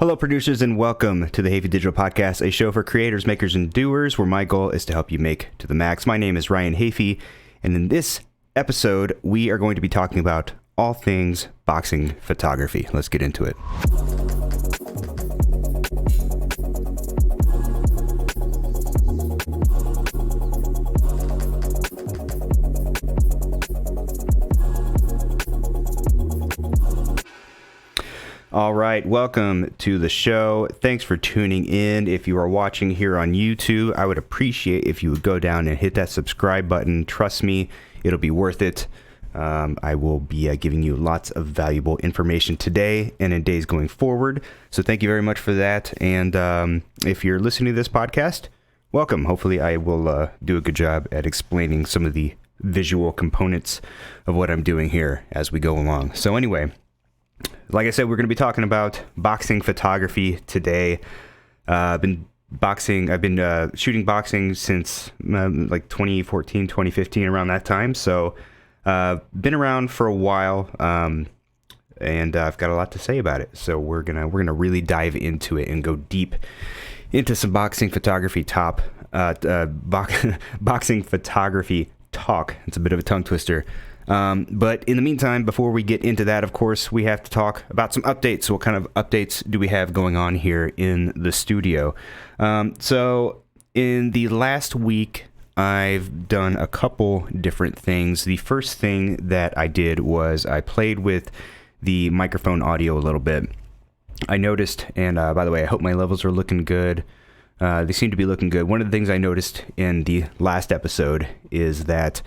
Hello, producers, and welcome to the Hafey Digital Podcast, a show for creators, makers, and doers, where my goal is to help you make to the max. My name is Ryan Hafey, and in this episode, we are going to be talking about all things boxing photography. Let's get into it. All right, welcome to the show. Thanks for tuning in. If you are watching here on YouTube, I would appreciate if you would go down and hit that subscribe button. Trust me, it'll be worth it. I will be giving you lots of valuable information today and in days going forward. So thank you very much for that. And if you're listening to this podcast, welcome. Hopefully I will do a good job at explaining some of the visual components of what I'm doing here as we go along. So anyway, like I said, we're going to be talking about boxing photography today. I've been shooting boxing since like 2014, 2015, around that time. So been around for a while, and I've got a lot to say about it. So we're gonna really dive into it and go deep into some boxing photography boxing photography talk. It's a bit of a tongue twister. But in the meantime, before we get into that, of course, we have to talk about some updates. What kind of updates do we have going on here in the studio? So in the last week, I've done a couple different things. The first thing that I did was I played with the microphone audio a little bit. I noticed, and by the way, I hope my levels are looking good. They seem to be looking good. One of the things I noticed in the last episode is that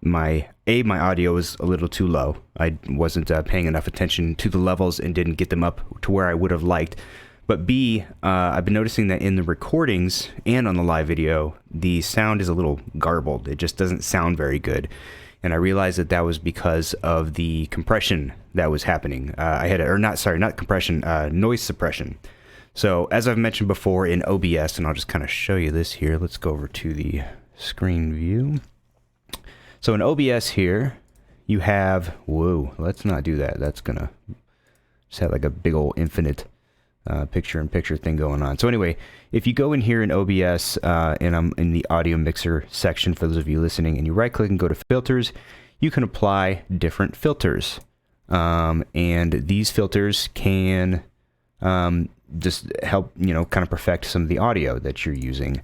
my audio was a little too low. I wasn't paying enough attention to the levels and didn't get them up to where I would have liked. But B, I've been noticing that in the recordings and on the live video, the sound is a little garbled. It just doesn't sound very good. And I realized that was because of the compression that was happening. Noise suppression. So as I've mentioned before in OBS, and I'll just kind of show you this here. Let's go over to the screen view. So in OBS here, you have, whoa, let's not do that. That's going to just have like a big old infinite picture-in-picture thing going on. So anyway, if you go in here in OBS, and I'm in the audio mixer section for those of you listening, and you right-click and go to filters, you can apply different filters. And these filters can just help, kind of perfect some of the audio that you're using.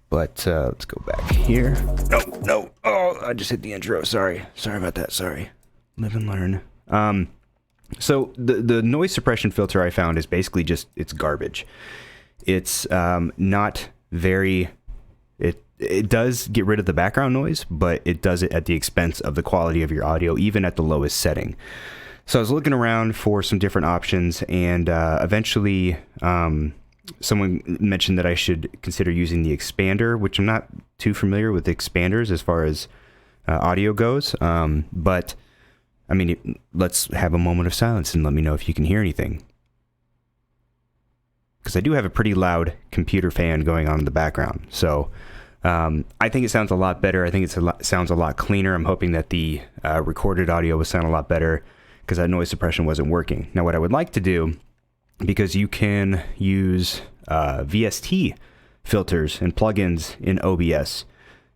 But let's go back here. No. Oh, I just hit the intro. Sorry about that. Sorry. Live and learn. So the noise suppression filter I found is basically it's garbage. It's not very. It does get rid of the background noise, but it does it at the expense of the quality of your audio, even at the lowest setting. So I was looking around for some different options, and eventually someone mentioned that I should consider using the expander, which I'm not too familiar with expanders as far as audio goes. But I mean, let's have a moment of silence and let me know if you can hear anything. Because I do have a pretty loud computer fan going on in the background. So I think it sounds a lot better. I think it sounds a lot cleaner. I'm hoping that the recorded audio will sound a lot better because that noise suppression wasn't working. Now, what I would like to do, because you can use VST filters and plugins in OBS,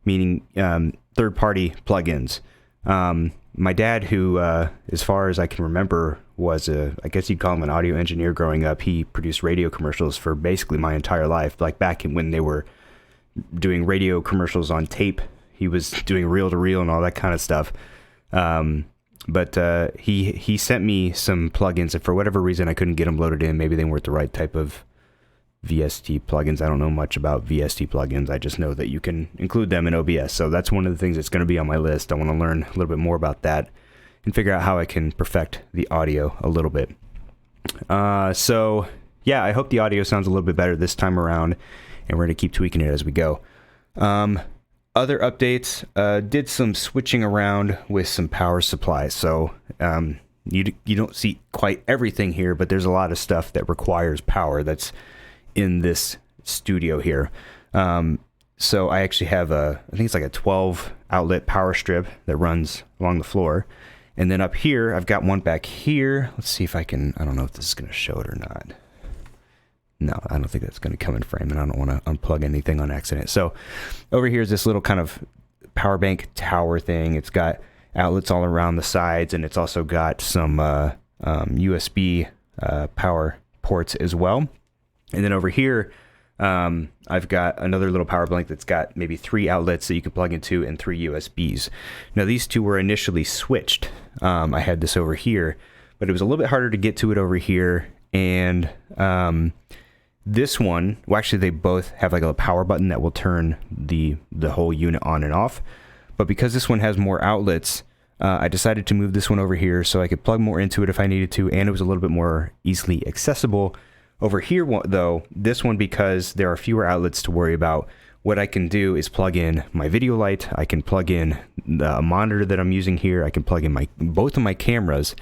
meaning third-party plugins. My dad, who, as far as I can remember, was I guess you'd call him an audio engineer growing up. He produced radio commercials for basically my entire life. Like back when they were doing radio commercials on tape, he was doing reel-to-reel and all that kind of stuff. But he sent me some plugins, and for whatever reason, I couldn't get them loaded in. Maybe they weren't the right type of VST plugins. I don't know much about VST plugins. I just know that you can include them in OBS. So that's one of the things that's going to be on my list. I want to learn a little bit more about that and figure out how I can perfect the audio a little bit. So yeah, I hope the audio sounds a little bit better this time around, and we're going to keep tweaking it as we go. Other updates, did some switching around with some power supplies. So you don't see quite everything here, but there's a lot of stuff that requires power that's in this studio here. So I actually have I think it's like a 12 outlet power strip that runs along the floor. And then up here, I've got one back here. Let's see if I can, I don't know if this is going to show it or not. No, I don't think that's going to come in frame, and I don't want to unplug anything on accident. So over here is this little kind of power bank tower thing. It's got outlets all around the sides, and it's also got some USB power ports as well. And then over here, I've got another little power bank that's got maybe 3 outlets that you can plug into and 3 USBs. Now these two were initially switched. I had this over here, but it was a little bit harder to get to it over here. And this one, well, actually they both have like a power button that will turn the whole unit on and off. But because this one has more outlets, I decided to move this one over here so I could plug more into it if I needed to, and it was a little bit more easily accessible. Over here, though, this one, because there are fewer outlets to worry about, what I can do is plug in my video light. I can plug in the monitor that I'm using here. I can plug in both of my cameras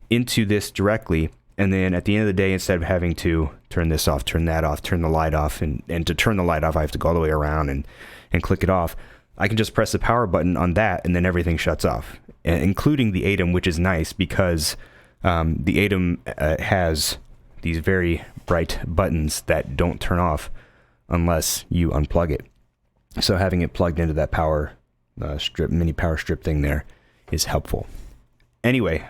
into this directly. And then at the end of the day, instead of having to turn this off, turn that off, turn the light off, and to turn the light off, I have to go all the way around and click it off. I can just press the power button on that, and then everything shuts off, including the ATEM, which is nice because the ATEM has these very bright buttons that don't turn off unless you unplug it. So having it plugged into that power strip, mini power strip thing there is helpful. Anyway,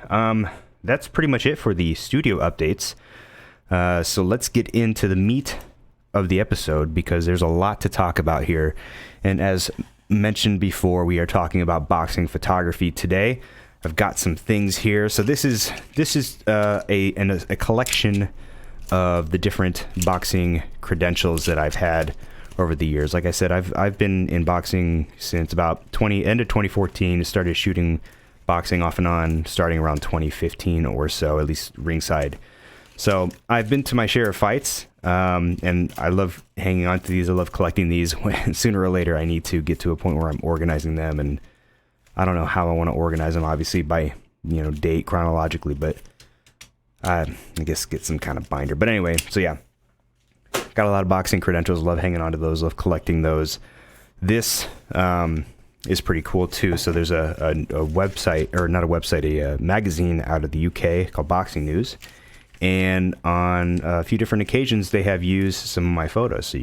that's pretty much it for the studio updates. So let's get into the meat of the episode because there's a lot to talk about here. And as mentioned before, we are talking about boxing photography today. I've got some things here. So this is a collection of the different boxing credentials that I've had over the years. Like I said, I've been in boxing since about end of 2014. Started shooting boxing off and on starting around 2015 or so, at least ringside. So I've been to my share of fights, and I love hanging on to these. I love collecting these. Sooner or later, I need to get to a point where I'm organizing them, and I don't know how I want to organize them, obviously by date chronologically, but I guess get some kind of binder. But anyway, so yeah, got a lot of boxing credentials. Love hanging on to those. Love collecting those. This is pretty cool too. So there's a website, or not a website, a magazine out of the UK called Boxing News. And on a few different occasions, they have used some of my photos. So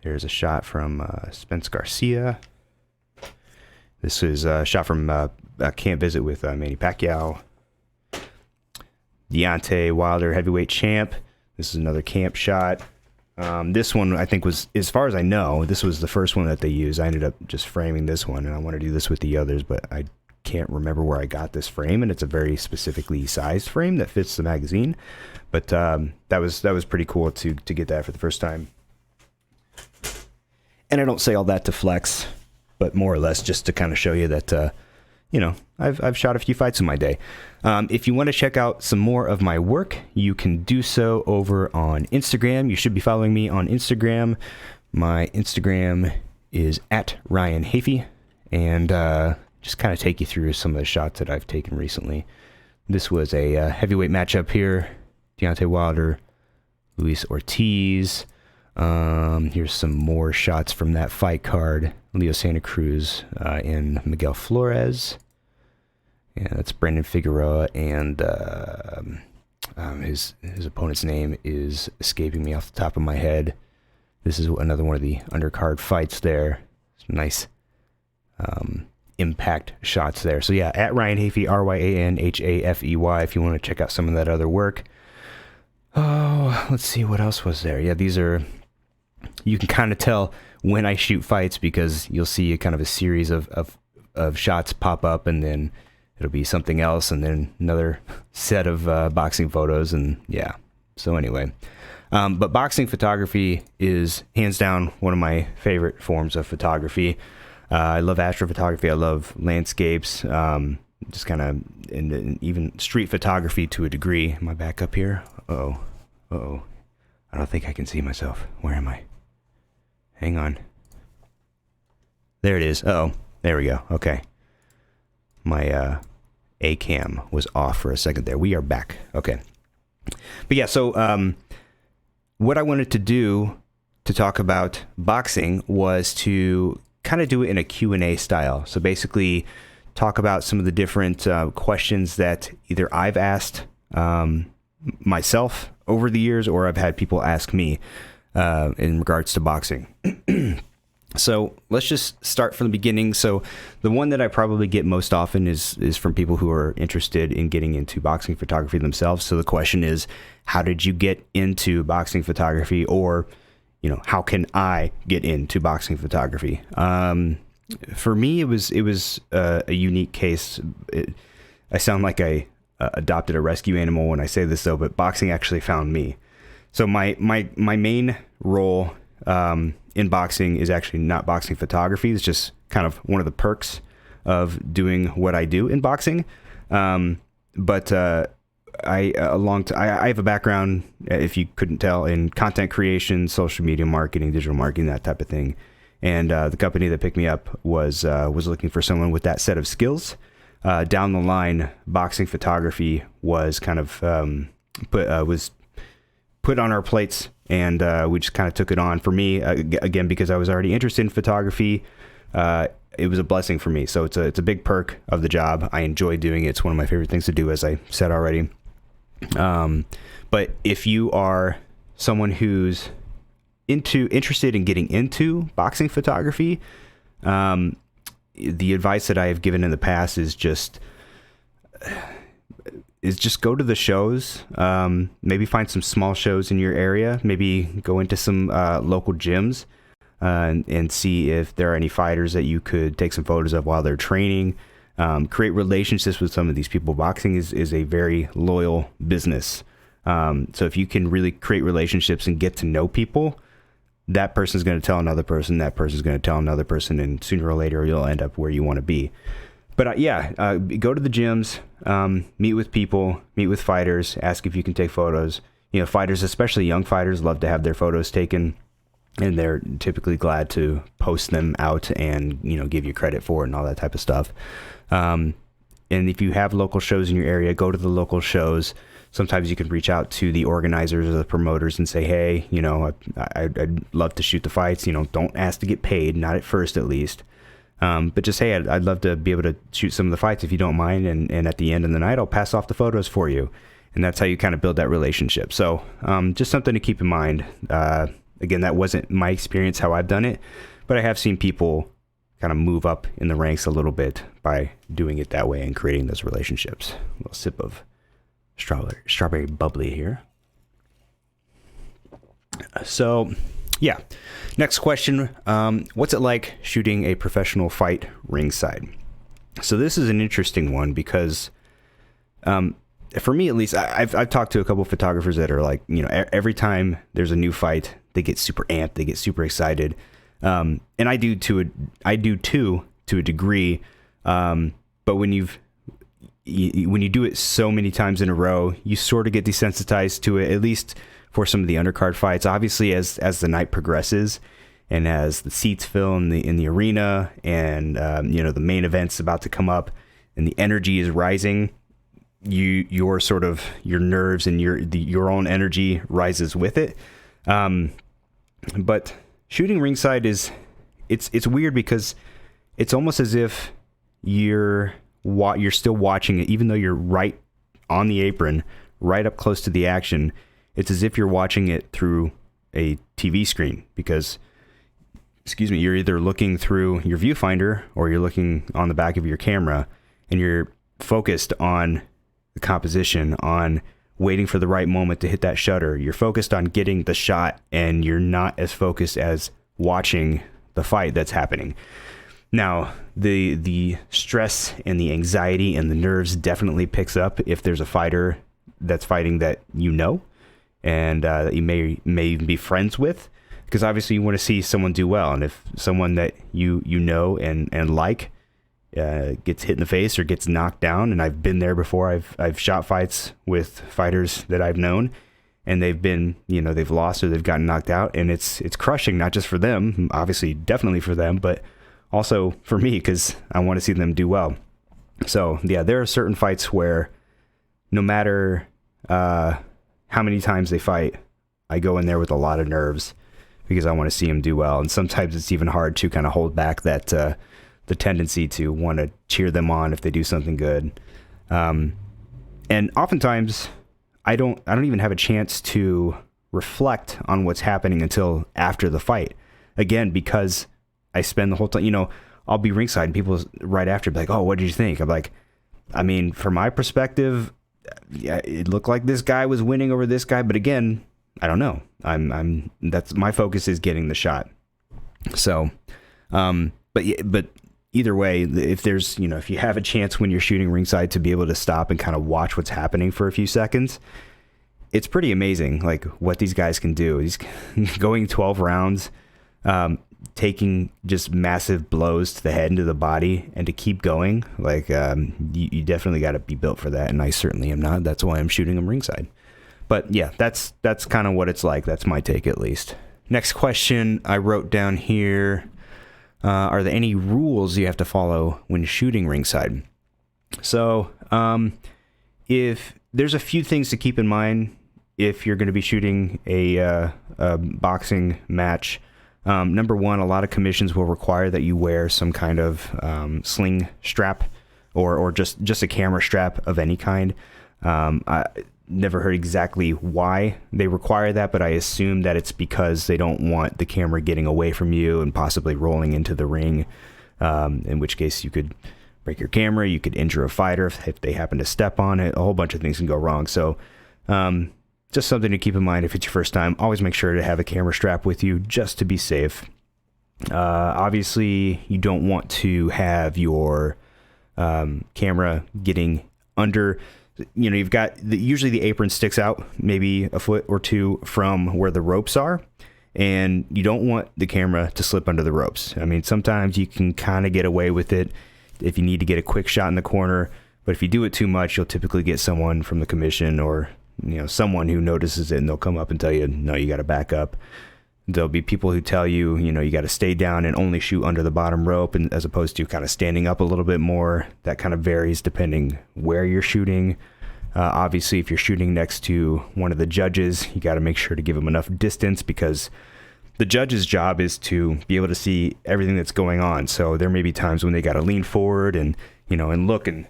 there's a shot from Spence Garcia. This is a shot from a camp visit with Manny Pacquiao. Deontay Wilder, heavyweight champ. This is another camp shot. This one, I think, was, as far as I know, this was the first one that they used. I ended up just framing this one, and I want to do this with the others, but I can't remember where I got this frame, and it's a very specifically sized frame that fits the magazine. But that was pretty cool to get that for the first time. And I don't say all that to flex, but more or less just to kind of show you that I've shot a few fights in my day. If you want to check out some more of my work, you can do so over on Instagram. You should be following me on Instagram. My Instagram is @RyanHafey, and just kind of take you through some of the shots that I've taken recently. This was a heavyweight matchup here. Deontay Wilder, Luis Ortiz. Here's some more shots from that fight card. Leo Santa Cruz and Miguel Flores. Yeah, that's Brandon Figueroa, and his opponent's name is escaping me off the top of my head. This is another one of the undercard fights there. Some nice impact shots there. So yeah, @RyanHafey, RyanHafey, if you want to check out some of that other work. Oh, let's see, what else was there? Yeah, these are, you can kind of tell when I shoot fights because you'll see a kind of a series of shots pop up, and then it'll be something else, and then another set of boxing photos, and yeah. So anyway, but boxing photography is hands down one of my favorite forms of photography. I love astrophotography. I love landscapes, just kind of, and even street photography to a degree. Am I back up here? Uh-oh. I don't think I can see myself. Where am I? Hang on. There it is. Uh-oh. There we go. Okay. My A-cam was off for a second there. We are back. Okay. But yeah, so what I wanted to do to talk about boxing was to kind of do it in a Q&A style. So basically talk about some of the different questions that either I've asked myself over the years, or I've had people ask me in regards to boxing. So let's just start from the beginning. So the one that I probably get most often is from people who are interested in getting into boxing photography themselves. So the question is, how did you get into boxing photography? Or, how can I get into boxing photography? For me, it was a unique case. I sound like I adopted a rescue animal when I say this, though, but boxing actually found me. So my main role in boxing is actually not boxing photography. It's just kind of one of the perks of doing what I do in boxing. But I have a background, if you couldn't tell, in content creation, social media marketing, digital marketing, that type of thing. And the company that picked me up was looking for someone with that set of skills. Down the line, boxing photography was kind of was put on our plates, and we just kind of took it on. For me, again, because I was already interested in photography, it was a blessing for me. So it's a big perk of the job. I enjoy doing it. It's one of my favorite things to do, as I said already. But if you are someone who's interested in getting into boxing photography, the advice that I have given in the past is just go to the shows. Maybe find some small shows in your area. Maybe go into some local gyms and see if there are any fighters that you could take some photos of while they're training. Create relationships with some of these people. Boxing is a very loyal business. So if you can really create relationships and get to know people, that person's going to tell another person, that person's going to tell another person, and sooner or later you'll end up where you want to be. But go to the gyms, meet with people, meet with fighters, ask if you can take photos. Fighters, especially young fighters, love to have their photos taken, and they're typically glad to post them out and, give you credit for it and all that type of stuff. And if you have local shows in your area, go to the local shows. Sometimes you can reach out to the organizers or the promoters and say, hey, I'd love to shoot the fights. Don't ask to get paid, not at first at least. But just, hey, I'd love to be able to shoot some of the fights if you don't mind. And at the end of the night, I'll pass off the photos for you. And that's how you kind of build that relationship. So just something to keep in mind. Again, that wasn't my experience, how I've done it. But I have seen people kind of move up in the ranks a little bit by doing it that way and creating those relationships. A little sip of strawberry bubbly here. So, next question. What's it like shooting a professional fight ringside? So this is an interesting one because, for me at least, I've talked to a couple of photographers that are like, every time there's a new fight, they get super amped, they get super excited, and I do too to a degree. But when you do it so many times in a row, you sort of get desensitized to it, at least for some of the undercard fights. Obviously, as the night progresses and as the seats fill in the arena and, the main event's about to come up and the energy is rising, your nerves and your own energy rises with it. But shooting ringside it's weird because it's almost as if you're still watching it, even though you're right on the apron, right up close to the action. It's as if you're watching it through a TV screen because, you're either looking through your viewfinder or you're looking on the back of your camera and you're focused on the composition, on waiting for the right moment to hit that shutter. You're focused on getting the shot and you're not as focused as watching the fight that's happening. Now, the stress and the anxiety and the nerves definitely picks up if there's a fighter that's fighting that and that you may even be friends with, because obviously you want to see someone do well. And if someone that you know and like gets hit in the face or gets knocked down, and I've been there before. I've shot fights with fighters that I've known, and they've been, they've lost or they've gotten knocked out, and it's crushing, not just for them, obviously, definitely for them, but also for me, because I want to see them do well. So there are certain fights where no matter how many times they fight, I go in there with a lot of nerves because I want to see them do well. And sometimes it's even hard to kind of hold back that the tendency to want to cheer them on if they do something good. And oftentimes I don't even have a chance to reflect on what's happening until after the fight. Again, because I spend the whole time, I'll be ringside and people right after be like, "Oh, what did you think?" I'm like, I mean, from my perspective, yeah, it looked like this guy was winning over this guy, but again, I don't know. That's my focus is getting the shot. So, but either way, if there's, if you have a chance when you're shooting ringside to be able to stop and kind of watch what's happening for a few seconds, it's pretty amazing, like what these guys can do. He's going 12 rounds, taking just massive blows to the head and to the body, and to keep going. Like, you definitely got to be built for that, and I certainly am not. That's why I'm shooting them ringside. But yeah, that's kind of what it's like. That's my take, at least. Next question I wrote down here. Are there any rules you have to follow when shooting ringside? So, if there's a few things to keep in mind if you're going to be shooting a boxing match. Number one, a lot of commissions will require that you wear some kind of sling strap or just a camera strap of any kind. I never heard exactly why they require that, but I assume that it's because they don't want the camera getting away from you and possibly rolling into the ring, in which case you could break your camera, you could injure a fighter if they happen to step on it. A whole bunch of things can go wrong. So just something to keep in mind if it's your first time. Always make sure to have a camera strap with you just to be safe. Obviously, you don't want to have your camera getting under. You've got usually the apron sticks out maybe a foot or two from where the ropes are, and you don't want the camera to slip under the ropes. I mean, sometimes you can kind of get away with it if you need to get a quick shot in the corner, but if you do it too much, you'll typically get someone from the commission or someone who notices it, and they'll come up and tell you, no, you got to back up. There'll be people who tell you, you got to stay down and only shoot under the bottom rope, and as opposed to kind of standing up a little bit more. That kind of varies depending where you're shooting. Obviously, if you're shooting next to one of the judges, you got to make sure to give them enough distance, because the judge's job is to be able to see everything that's going on. So there may be times when they got to lean forward and look and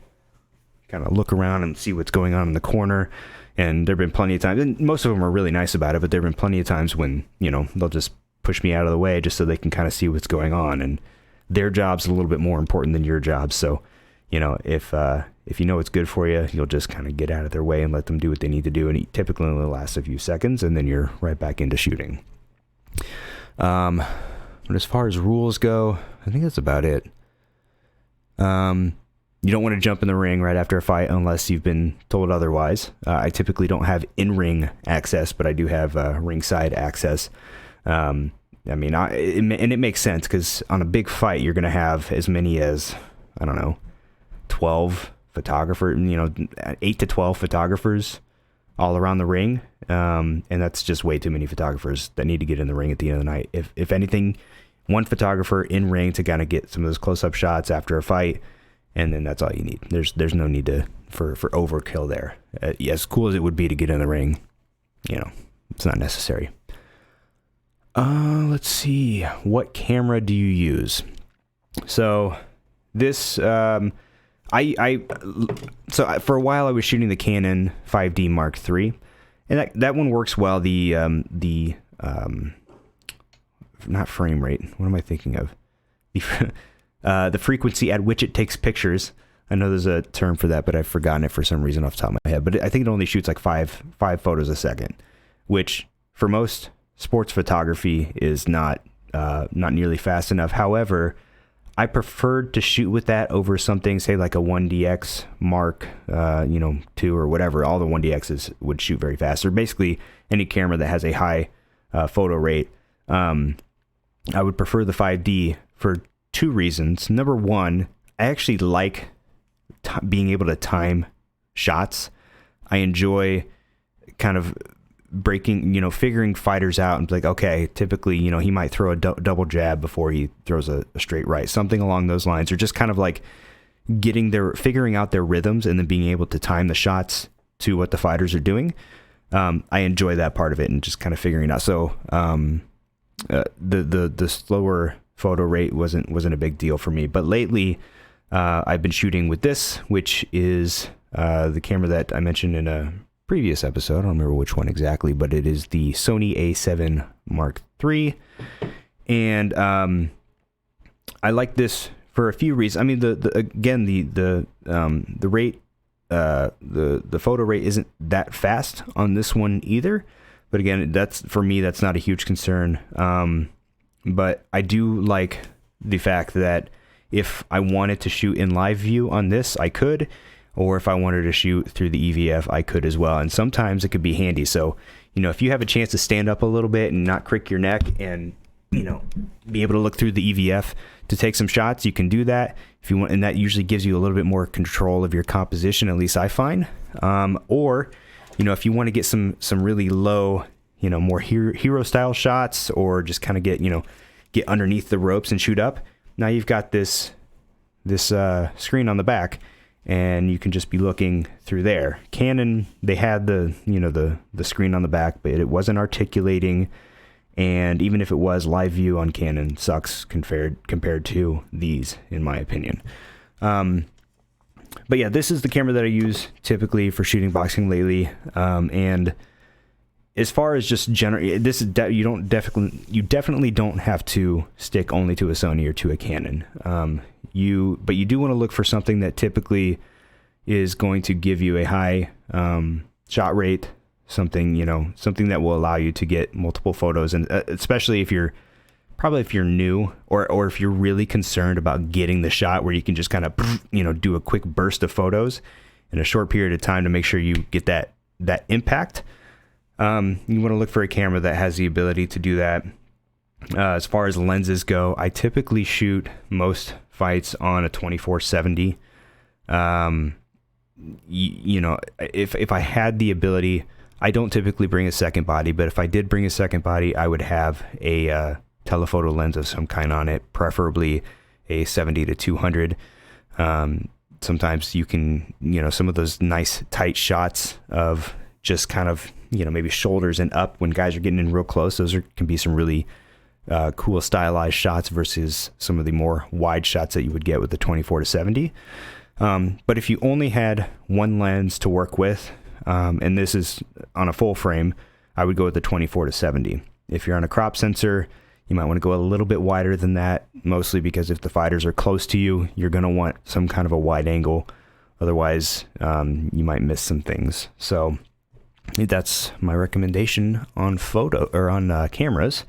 kind of look around and see what's going on in the corner. And there have been plenty of times, and most of them are really nice about it, but there have been plenty of times when, they'll just push me out of the way just so they can kind of see what's going on. And their job's a little bit more important than your job. So, if you know what's good for you, you'll just kind of get out of their way and let them do what they need to do. And it typically only lasts a few seconds, and then you're right back into shooting. But as far as rules go, I think that's about it. You don't want to jump in the ring right after a fight unless you've been told otherwise. I typically don't have in-ring access, but I do have ringside access. And it makes sense, because on a big fight, you're going to have as many as, 12 photographers, 8 to 12 photographers all around the ring. And that's just way too many photographers that need to get in the ring at the end of the night. If anything, one photographer in ring to kind of get some of those close-up shots after a fight, and then that's all you need. There's no need for overkill there. As cool as it would be to get in the ring, it's not necessary. Let's see. What camera do you use? So this, so for a while I was shooting the Canon 5D Mark III, and that one works well. The not frame rate. What am I thinking of? The frequency at which it takes pictures. I know there's a term for that, but I've forgotten it for some reason off the top of my head. But I think it only shoots like five photos a second, which for most sports photography is not nearly fast enough. However, I preferred to shoot with that over something, say like a 1DX Mark, 2 or whatever. All the 1DXs would shoot very fast, or basically any camera that has a high photo rate. I would prefer the 5D for two reasons. Number one, I actually like being able to time shots. I enjoy kind of breaking, figuring fighters out and be like, okay, typically, he might throw a double jab before he throws a straight right, something along those lines, or just kind of like figuring out their rhythms and then being able to time the shots to what the fighters are doing. I enjoy that part of it and just kind of figuring it out. So, the slower photo rate wasn't a big deal for me. But lately, I've been shooting with this, which is the camera that I mentioned in a previous episode. I don't remember which one exactly, but it is the Sony A7 Mark III. And I like this for a few reasons. I mean, the rate, the photo rate isn't that fast on this one either. But again, for me, that's not a huge concern. But I do like the fact that if I wanted to shoot in live view on this, I could. Or if I wanted to shoot through the EVF, I could as well. And sometimes it could be handy. So, if you have a chance to stand up a little bit and not crick your neck and, be able to look through the EVF to take some shots, you can do that if you want. And that usually gives you a little bit more control of your composition, at least I find. Or, if you want to get some really low, more hero style shots, or just kind of get underneath the ropes and shoot up. Now you've got this screen on the back, and you can just be looking through there. Canon, they had the screen on the back, but it wasn't articulating. And even if it was, live view on Canon sucks compared to these, in my opinion. But yeah, this is the camera that I use typically for shooting boxing lately. And as far as just you definitely don't have to stick only to a Sony or to a Canon. But you do want to look for something that typically is going to give you a high shot rate, something that will allow you to get multiple photos, and especially if you're new, or if you're really concerned about getting the shot where you can just kind of do a quick burst of photos in a short period of time to make sure you get that impact. You want to look for a camera that has the ability to do that. As far as lenses go, I typically shoot most fights on a 24-70. If I had the ability, I don't typically bring a second body, but if I did bring a second body, I would have a telephoto lens of some kind on it, preferably a 70-200. Sometimes you can, some of those nice tight shots of just kind of, maybe shoulders and up when guys are getting in real close. Those can be some really cool stylized shots versus some of the more wide shots that you would get with the 24-70. But if you only had one lens to work with, and this is on a full frame, I would go with the 24-70. If you're on a crop sensor, you might want to go a little bit wider than that, mostly because if the fighters are close to you, you're going to want some kind of a wide angle. Otherwise, you might miss some things. So that's my recommendation on cameras.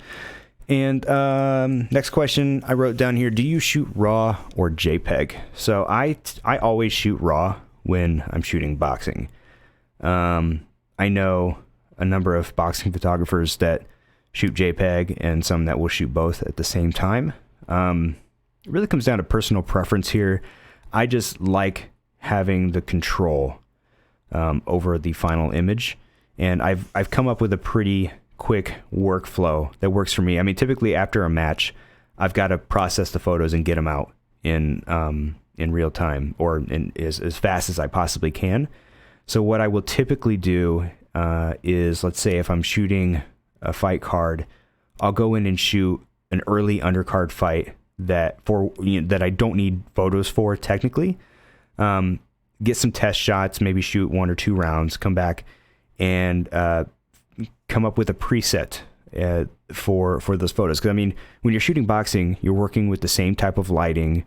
And next question I wrote down here: do you shoot RAW or JPEG? So I always shoot RAW when I'm shooting boxing. I know a number of boxing photographers that shoot JPEG and some that will shoot both at the same time. It really comes down to personal preference here. I just like having the control over the final image, and I've come up with a pretty quick workflow that works for me. I mean, typically after a match, I've got to process the photos and get them out in real time, or as fast as I possibly can. So what I will typically do is, let's say if I'm shooting a fight card, I'll go in and shoot an early undercard fight that I don't need photos for technically. Get some test shots, maybe shoot 1 or 2 rounds, come back and come up with a preset for those photos. Because I mean, when you're shooting boxing, you're working with the same type of lighting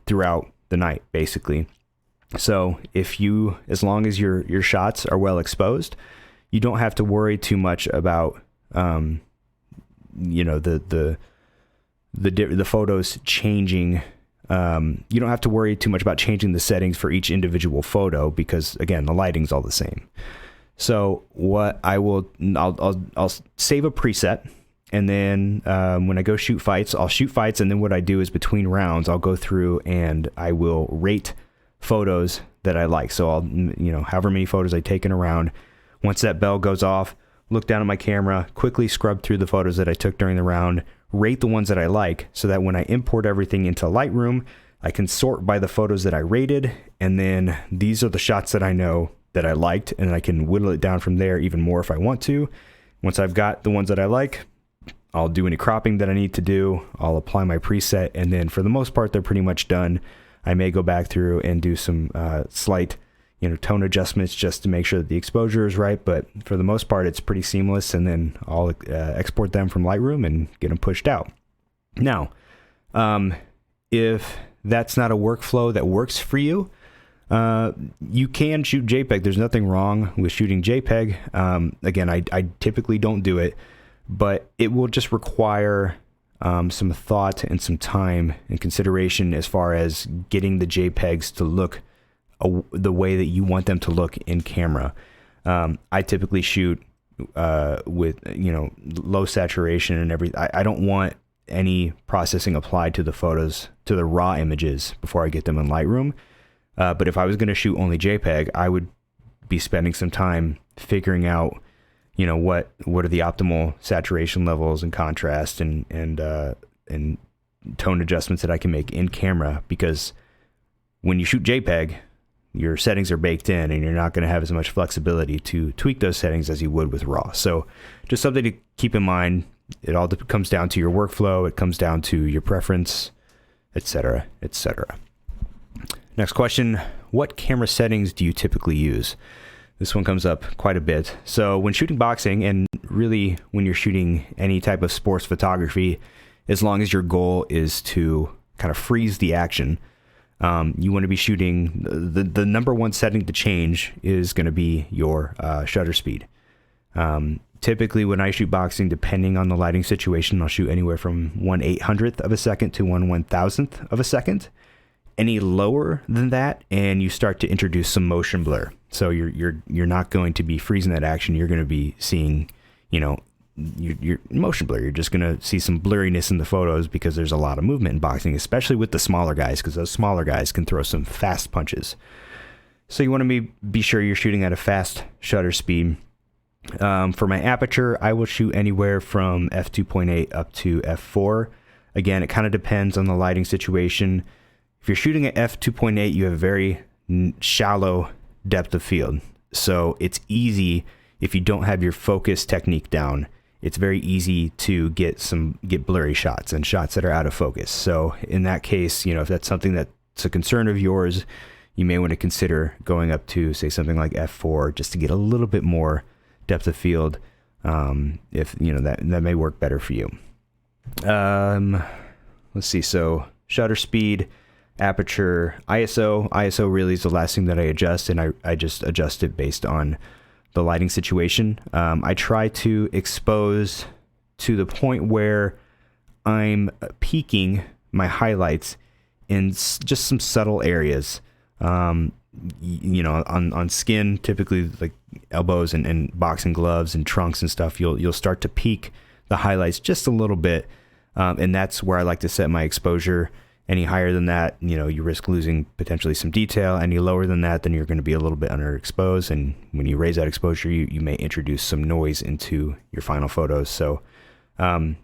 throughout the night, basically. So as long as your shots are well exposed, you don't have to worry too much about the photos changing. You don't have to worry too much about changing the settings for each individual photo, because again, the lighting's all the same. So what I'll save a preset, and then when I go shoot fights, I'll shoot fights, and then what I do is between rounds, I'll go through and I will rate photos that I like. So I'll, however many photos I take in a round, once that bell goes off, look down at my camera, quickly scrub through the photos that I took during the round, rate the ones that I like, so that when I import everything into Lightroom, I can sort by the photos that I rated, and then these are the shots that I know that I liked, and I can whittle it down from there even more if I want to. Once I've got the ones that I like, I'll do any cropping that I need to do. I'll apply my preset, and then for the most part, they're pretty much done. I may go back through and do some slight, tone adjustments just to make sure that the exposure is right. But for the most part, it's pretty seamless. And then I'll export them from Lightroom and get them pushed out. Now, if that's not a workflow that works for you, you can shoot JPEG. There's nothing wrong with shooting JPEG. Again, I typically don't do it, but it will just require some thought and some time and consideration as far as getting the JPEGs to look the way that you want them to look in camera. I typically shoot with low saturation and everything. I don't want any processing applied to the photos, to the raw images before I get them in Lightroom. But if I was going to shoot only JPEG, I would be spending some time figuring out, what are the optimal saturation levels and contrast and tone adjustments that I can make in camera, because when you shoot JPEG, your settings are baked in and you're not going to have as much flexibility to tweak those settings as you would with RAW. So just something to keep in mind. It all comes down to your workflow. It comes down to your preference, etc., etc. Next question: what camera settings do you typically use? This one comes up quite a bit. So when shooting boxing, and really when you're shooting any type of sports photography, as long as your goal is to kind of freeze the action, you want to be shooting, the number one setting to change is going to be your shutter speed. Typically when I shoot boxing, depending on the lighting situation, I'll shoot anywhere from 1/800th of a second to 1/1000th of a second. Any lower than that, and you start to introduce some motion blur. So you're not going to be freezing that action. You're going to be seeing, your motion blur. You're just going to see some blurriness in the photos because there's a lot of movement in boxing, especially with the smaller guys, because those smaller guys can throw some fast punches. So you want to be sure you're shooting at a fast shutter speed. For my aperture, I will shoot anywhere from f2.8 up to f4. Again, it kind of depends on the lighting situation. If you're shooting at f2.8, you have very shallow depth of field. So it's easy, if you don't have your focus technique down, it's very easy to get blurry shots and shots that are out of focus. So in that case, if that's something that's a concern of yours, you may want to consider going up to, say, something like f4 just to get a little bit more depth of field. If that may work better for you. Let's see. So shutter speed, aperture, ISO really is the last thing that I adjust, and I just adjust it based on the lighting situation. I try to expose to the point where I'm peaking my highlights in just some subtle areas. On skin, typically like elbows and boxing gloves and trunks and stuff, you'll start to peak the highlights just a little bit, and that's where I like to set my exposure. Any higher than that, you risk losing potentially some detail. Any lower than that, then you're going to be a little bit underexposed. And when you raise that exposure, you may introduce some noise into your final photos. So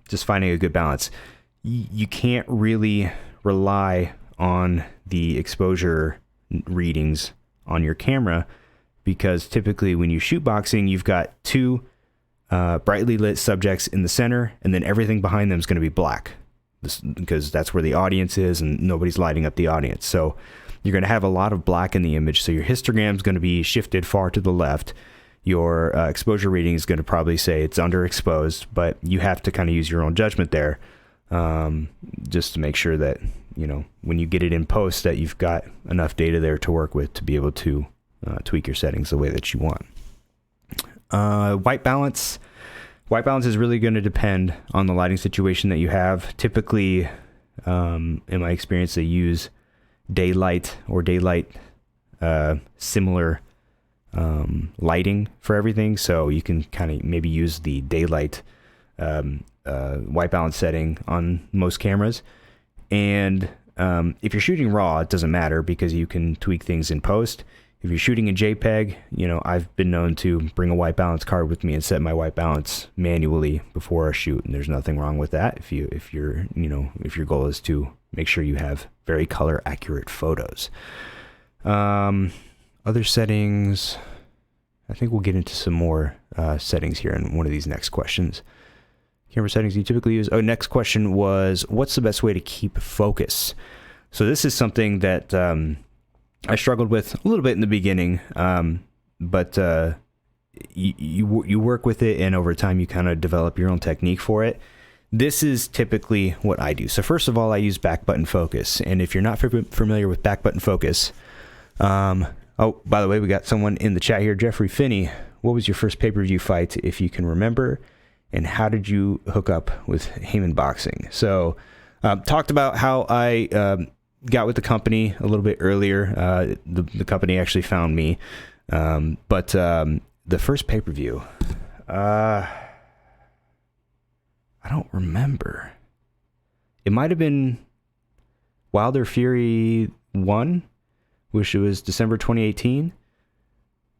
just finding a good balance. You can't really rely on the exposure readings on your camera, because typically when you shoot boxing, you've got two brightly lit subjects in the center, and then everything behind them is going to be black. Because that's where the audience is and nobody's lighting up the audience. So you're going to have a lot of black in the image. So your histogram is going to be shifted far to the left. Your exposure reading is going to probably say it's underexposed, but you have to kind of use your own judgment there, just to make sure that, when you get it in post, that you've got enough data there to work with to be able to tweak your settings the way that you want. White balance. White balance is really going to depend on the lighting situation that you have. Typically, in my experience, they use daylight or daylight similar lighting for everything. So you can kind of maybe use the daylight white balance setting on most cameras. And if you're shooting RAW, it doesn't matter because you can tweak things in post. If you're shooting in JPEG, I've been known to bring a white balance card with me and set my white balance manually before I shoot, and there's nothing wrong with that. If your goal is to make sure you have very color accurate photos. Other settings, I think we'll get into some more settings here in one of these next questions. Camera settings you typically use. Oh, next question was, what's the best way to keep focus? So this is something that I struggled with a little bit in the beginning, but you work with it, and over time you kind of develop your own technique for it. This is typically what I do. So first of all, I use back button focus. And if you're not familiar with back button focus, oh, by the way, we got someone in the chat here, Jeffrey Finney. What was your first pay-per-view fight, if you can remember? And how did you hook up with Heyman Boxing? So talked about how I got with the company a little bit earlier. The company actually found me. But the first pay-per-view, I don't remember. It might have been Wilder Fury 1, which was December 2018.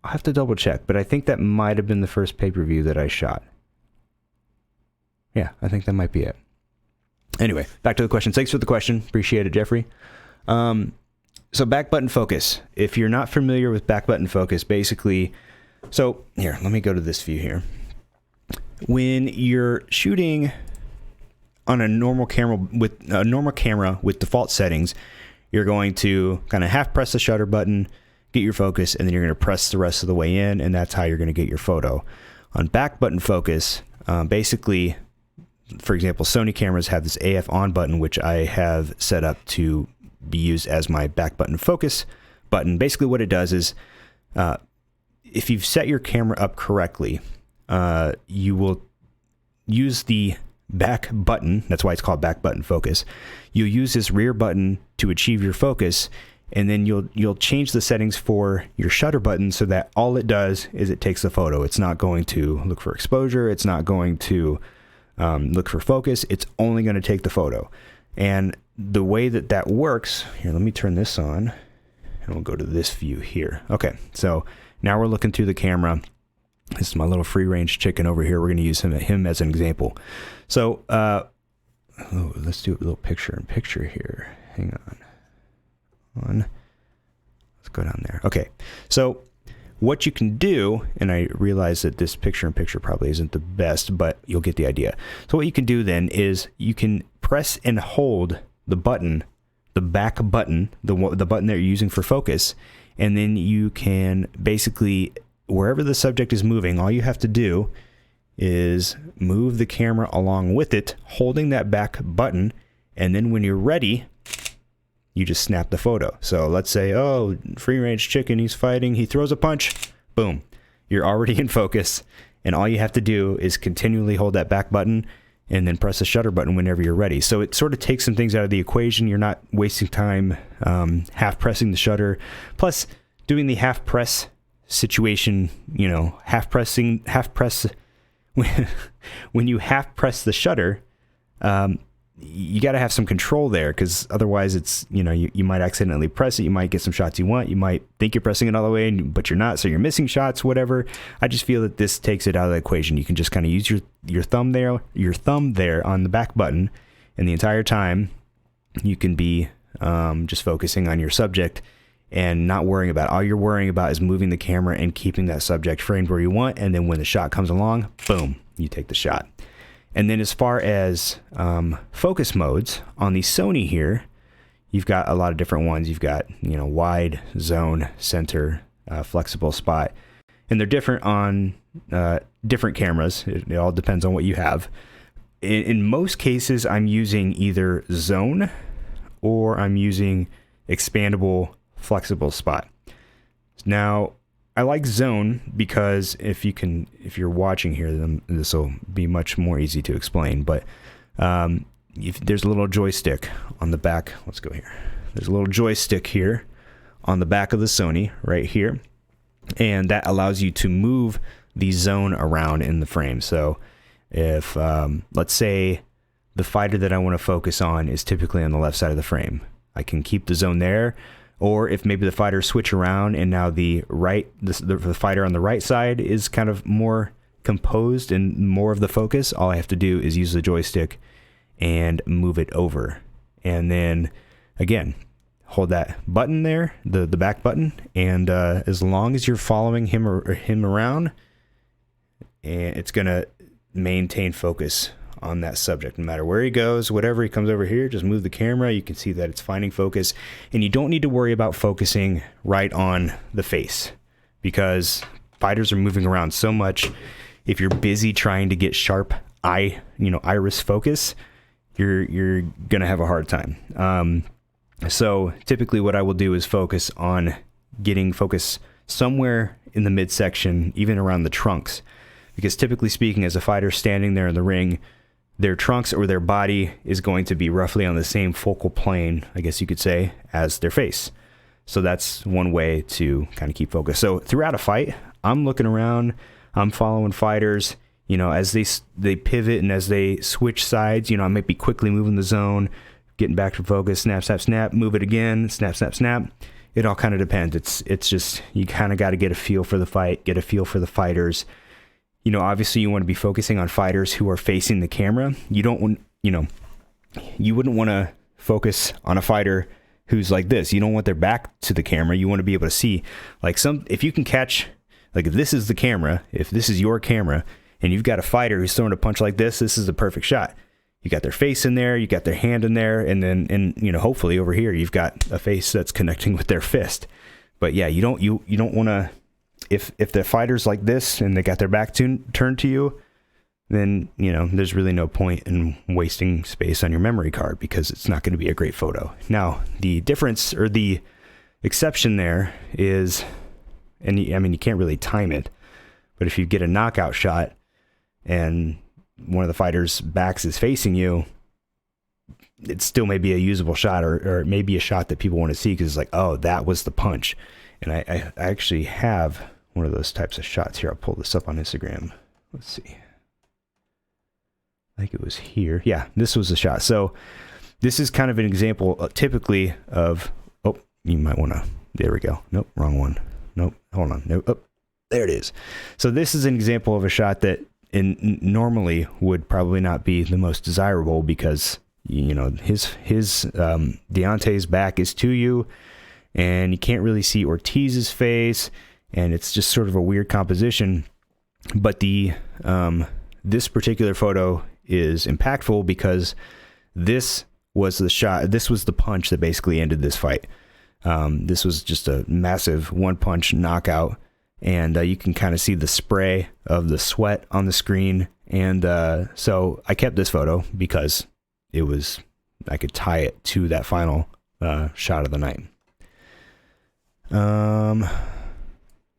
I'll have to double check, but I think that might have been the first pay-per-view that I shot. Yeah, I think that might be it. Anyway, back to the question. Thanks for the question. Appreciate it, Jeffrey. So back button focus. If you're not familiar with back button focus, basically, so here, let me go to this view here. When you're shooting on a normal camera with default settings, you're going to kind of half press the shutter button, get your focus, and then you're going to press the rest of the way in, and that's how you're going to get your photo. On back button focus, basically, for example, Sony cameras have this AF on button, which I have set up to be used as my back button focus button. Basically what it does is, if you've set your camera up correctly, you will use the back button. That's why it's called back button focus. You'll use this rear button to achieve your focus, and then you'll change the settings for your shutter button so that all it does is it takes the photo. It's not going to look for exposure. It's not going to look for focus. It's only going to take the photo. And the way that works, here, let me turn this on, and we'll go to this view here. Okay, so now we're looking through the camera. This is my little free-range chicken over here. We're going to use him as an example. So let's do a little picture-in-picture here. Hang on. Let's go down there. Okay, so what you can do, and I realize that this picture-in-picture probably isn't the best, but you'll get the idea. So what you can do then is you can press and hold the button, the back button, the button that you're using for focus, and then you can basically, wherever the subject is moving, all you have to do is move the camera along with it, holding that back button, and then when you're ready, you just snap the photo. So let's say, oh, free-range chicken, he's fighting, he throws a punch, boom, you're already in focus, and all you have to do is continually hold that back button and then press the shutter button whenever you're ready. So it sort of takes some things out of the equation. You're not wasting time half pressing the shutter. Plus, doing the half press situation, half press when you half press the shutter, you got to have some control there, because otherwise it's, you might accidentally press it. You might get some shots you want. You might think you're pressing it all the way, but you're not. So you're missing shots, whatever. I just feel that this takes it out of the equation. You can just kind of use your thumb there on the back button, and the entire time you can be just focusing on your subject and not worrying about it. All you're worrying about is moving the camera and keeping that subject framed where you want. And then when the shot comes along, boom, you take the shot. And then as far as focus modes, on the Sony here, you've got a lot of different ones. You've got, wide, zone, center, flexible spot. And they're different on different cameras. It all depends on what you have. In most cases, I'm using either zone or I'm using expandable flexible spot. Now, I like zone because if you're watching here, then this will be much more easy to explain. But if there's a little joystick on the back, let's go here. There's a little joystick here on the back of the Sony right here, and that allows you to move the zone around in the frame. So if let's say the fighter that I want to focus on is typically on the left side of the frame, I can keep the zone there. Or if maybe the fighters switch around and now the fighter on the right side is kind of more composed and more of the focus, all I have to do is use the joystick and move it over. And then again, hold that button there, the back button, and as long as you're following him around, and it's gonna maintain focus on that subject. No matter where he goes, whatever, he comes over here, just move the camera. You can see that it's finding focus, and you don't need to worry about focusing right on the face because fighters are moving around so much. If you're busy trying to get sharp iris focus, you're going to have a hard time. So typically what I will do is focus on getting focus somewhere in the midsection, even around the trunks. Because typically speaking, as a fighter standing there in the ring, their trunks or their body is going to be roughly on the same focal plane, I guess you could say, as their face. So that's one way to kind of keep focus. So throughout a fight, I'm looking around, I'm following fighters, as they pivot and as they switch sides, I might be quickly moving the zone, getting back to focus, snap, snap, snap, move it again, snap, snap, snap. It all kind of depends. It's just, you kind of got to get a feel for the fight, get a feel for the fighters. Obviously you want to be focusing on fighters who are facing the camera. You don't want, you wouldn't want to focus on a fighter who's like this. You don't want their back to the camera. You want to be able to see if you can catch, if this is the camera, if this is your camera and you've got a fighter who's throwing a punch like this is the perfect shot. You got their face in there, you got their hand in there, and then, hopefully over here, you've got a face that's connecting with their fist. But yeah, you don't want to, if the fighter's like this and they got their back turned to you, then, there's really no point in wasting space on your memory card because it's not going to be a great photo. Now, the difference or the exception there is, you can't really time it, but if you get a knockout shot and one of the fighters' backs is facing you, it still may be a usable shot or it may be a shot that people want to see because it's like, oh, that was the punch. And I actually have one of those types of shots here. I'll pull this up on Instagram. Let's see. I think it was here. Yeah, this was the shot. So this is kind of an example typically of, you might want to, there we go. Nope, wrong one. Nope, hold on. Nope, there it is. So this is an example of a shot that normally would probably not be the most desirable because, his Deontay's back is to you and you can't really see Ortiz's face and it's just sort of a weird composition. But this particular photo is impactful because this was the shot, this was the punch that basically ended this fight. This was just a massive one-punch knockout, and you can kind of see the spray of the sweat on the screen. And so I kept this photo because I could tie it to that final shot of the night.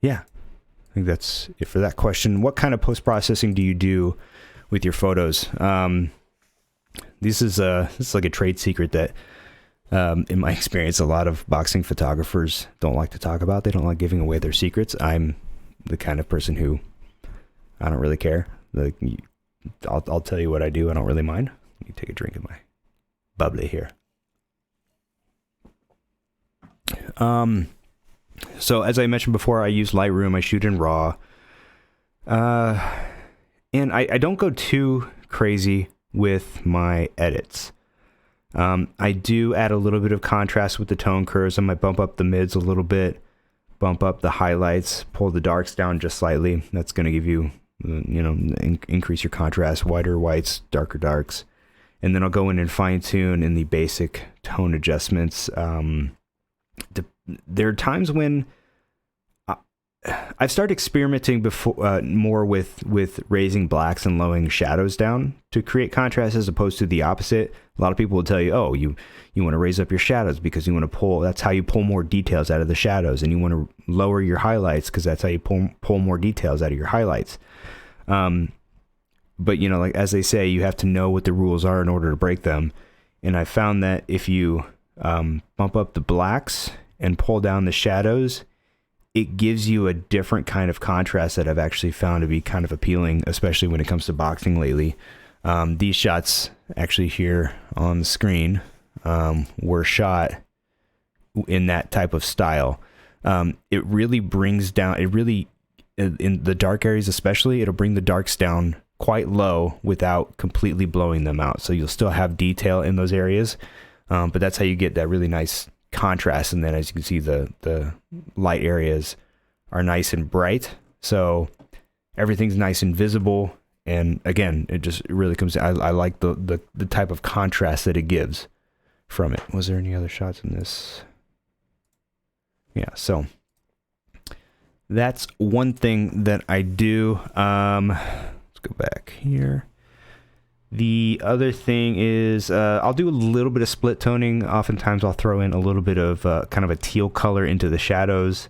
Yeah, I think that's it for that question. What kind of post-processing do you do with your photos? This is like a trade secret that, in my experience, a lot of boxing photographers don't like to talk about. They don't like giving away their secrets. I'm the kind of person who, I don't really care. I'll tell you what I do. I don't really mind. Let me take a drink of my bubbly here. So as I mentioned before, I use Lightroom. I shoot in RAW. And I don't go too crazy with my edits. I do add a little bit of contrast with the tone curves. I might bump up the mids a little bit, bump up the highlights, pull the darks down just slightly. That's going to give you, increase your contrast, whiter whites, darker darks. And then I'll go in and fine tune in the basic tone adjustments. There are times when I've started experimenting more with raising blacks and lowering shadows down to create contrast as opposed to the opposite. A lot of people will tell you, oh, you want to raise up your shadows because you want to that's how you pull more details out of the shadows, and you want to lower your highlights because that's how you pull more details out of your highlights. But like as they say, you have to know what the rules are in order to break them. And I found that if you bump up the blacks and pull down the shadows, it gives you a different kind of contrast that I've actually found to be kind of appealing, especially when it comes to boxing lately. These shots actually here on the screen were shot in that type of style. It really brings down, in the dark areas especially, it'll bring the darks down quite low without completely blowing them out. So you'll still have detail in those areas, but that's how you get that really nice contrast. And then as you can see, the light areas are nice and bright, so everything's nice and visible. And again, it just really comes, I like the type of contrast that it gives from it. Was there any other shots in this? Yeah, so that's one thing that I do. Let's go back here. The other thing is I'll do a little bit of split toning. Oftentimes I'll throw in a little bit of kind of a teal color into the shadows.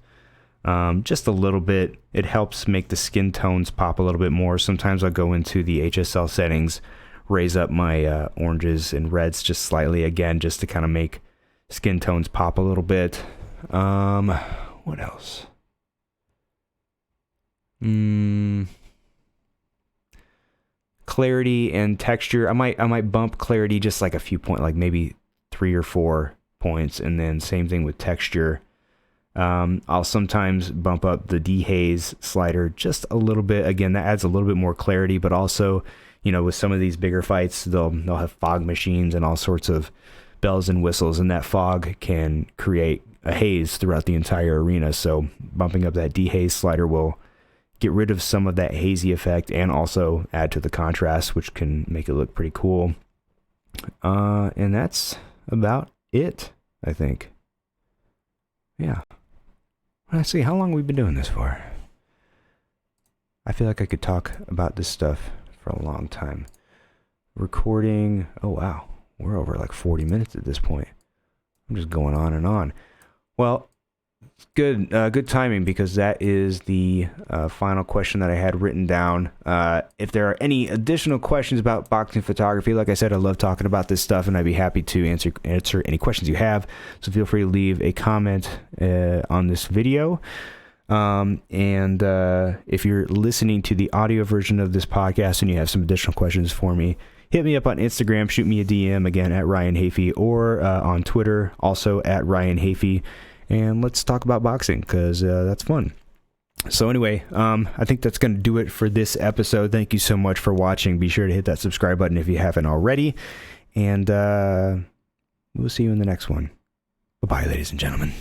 Just a little bit. It helps make the skin tones pop a little bit more. Sometimes I'll go into the HSL settings, raise up my oranges and reds just slightly again, just to kind of make skin tones pop a little bit. What else? Clarity and texture. I might bump clarity just like a few points, like maybe 3 or 4 points, and then same thing with texture. I'll sometimes bump up the dehaze slider just a little bit. Again, that adds a little bit more clarity, but also, you know, with some of these bigger fights, they'll have fog machines and all sorts of bells and whistles, and that fog can create a haze throughout the entire arena. So bumping up that dehaze slider will get rid of some of that hazy effect and also add to the contrast, which can make it look pretty cool. And that's about it, I think. Yeah. Let's see, how long have we been doing this for? I feel like I could talk about this stuff for a long time. Recording, oh wow, we're over like 40 minutes at this point. I'm just going on and on. Well, good timing, because that is the final question that I had written down. If there are any additional questions about boxing photography, like I said, I love talking about this stuff, and I'd be happy to answer any questions you have. So feel free to leave a comment on this video. And if you're listening to the audio version of this podcast and you have some additional questions for me, hit me up on Instagram, shoot me a DM, again, at Ryan Hafey, or on Twitter, also at Ryan Hafey. And let's talk about boxing, because that's fun. So anyway, I think that's going to do it for this episode. Thank you so much for watching. Be sure to hit that subscribe button if you haven't already. And we'll see you in the next one. Bye-bye, ladies and gentlemen.